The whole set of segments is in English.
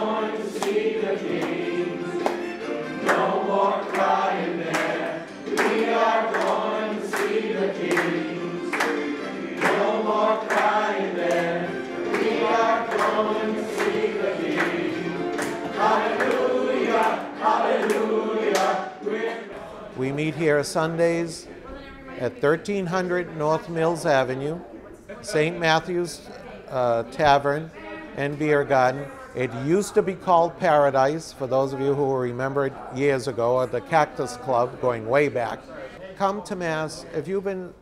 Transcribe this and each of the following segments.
going to see the King. No more crying there. We are going to see the King. No more crying there. We are going to see the King. Hallelujah, hallelujah. We meet here Sundays at 1300 North Mills Avenue, St. Matthew's Tavern and Beer Garden. It used to be called Paradise, for those of you who remember it years ago, at the Cactus Club, going way back. Come to Mass if you've been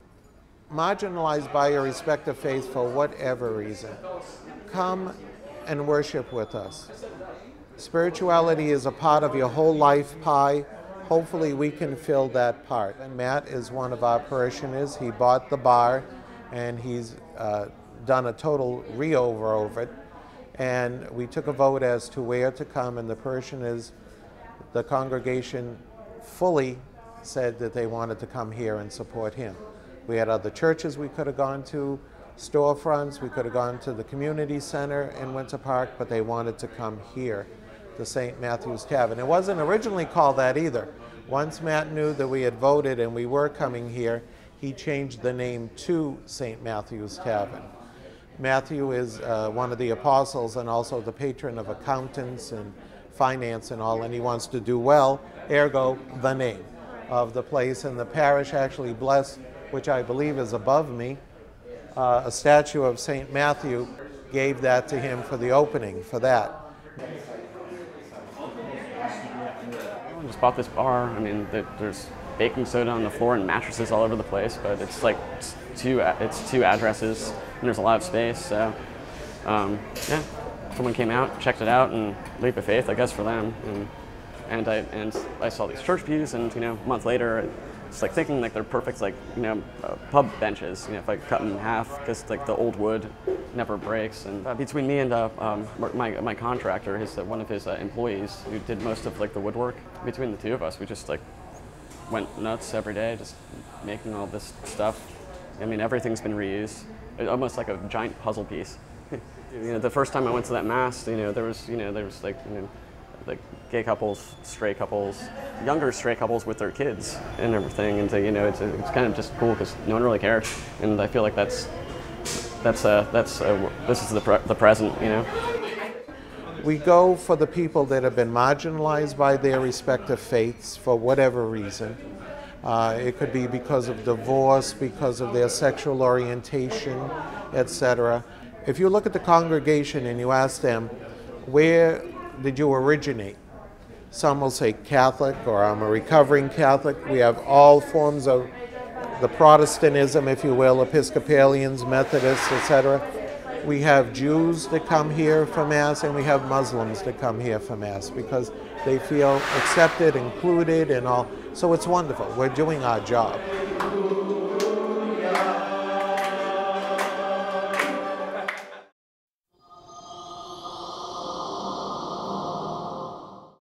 marginalized by your respective faith for whatever reason. Come and worship with us. Spirituality is a part of your whole life pie. Hopefully we can fill that part. And Matt is one of our parishioners. He bought the bar and he's done a total re-over over it. And we took a vote as to where to come, and the parishioners, the congregation fully said that they wanted to come here and support him. We had other churches we could have gone to, storefronts, we could have gone to the community center in Winter Park, but they wanted to come here, to St. Matthew's Tavern. It wasn't originally called that either. Once Matt knew that we had voted and we were coming here, he changed the name to St. Matthew's Tavern. Matthew is one of the apostles and also the patron of accountants and finance and all, and he wants to do well, ergo the name of the place. And the parish actually blessed, which I believe is above me, a statue of St. Matthew, gave that to him for the opening for that. I just bought this bar. I mean, there's baking soda on the floor and mattresses all over the place, but it's like two addresses and there's a lot of space. So yeah, someone came out, checked it out, and leap of faith, I guess, for them. And I saw these church pews, and a month later, it's like thinking like they're perfect, like pub benches. If I cut them in half, because like the old wood never breaks. And between me and my contractor, one of his employees who did most of like the woodwork, between the two of us, we just like went nuts every day, just making all this stuff. I mean, everything's been reused, almost like a giant puzzle piece. The first time I went to that mass, there was like gay couples, stray couples, younger stray couples with their kids and everything, and it's kind of just cool because no one really cares, and I feel like this is the present, We go for the people that have been marginalized by their respective faiths for whatever reason. It could be because of divorce, because of their sexual orientation, etc. If you look at the congregation and you ask them, where did you originate? Some will say Catholic, or I'm a recovering Catholic. We have all forms of the Protestantism, if you will, Episcopalians, Methodists, etc. We have Jews that come here for Mass, and we have Muslims that come here for Mass because they feel accepted, included, and all. So it's wonderful. We're doing our job.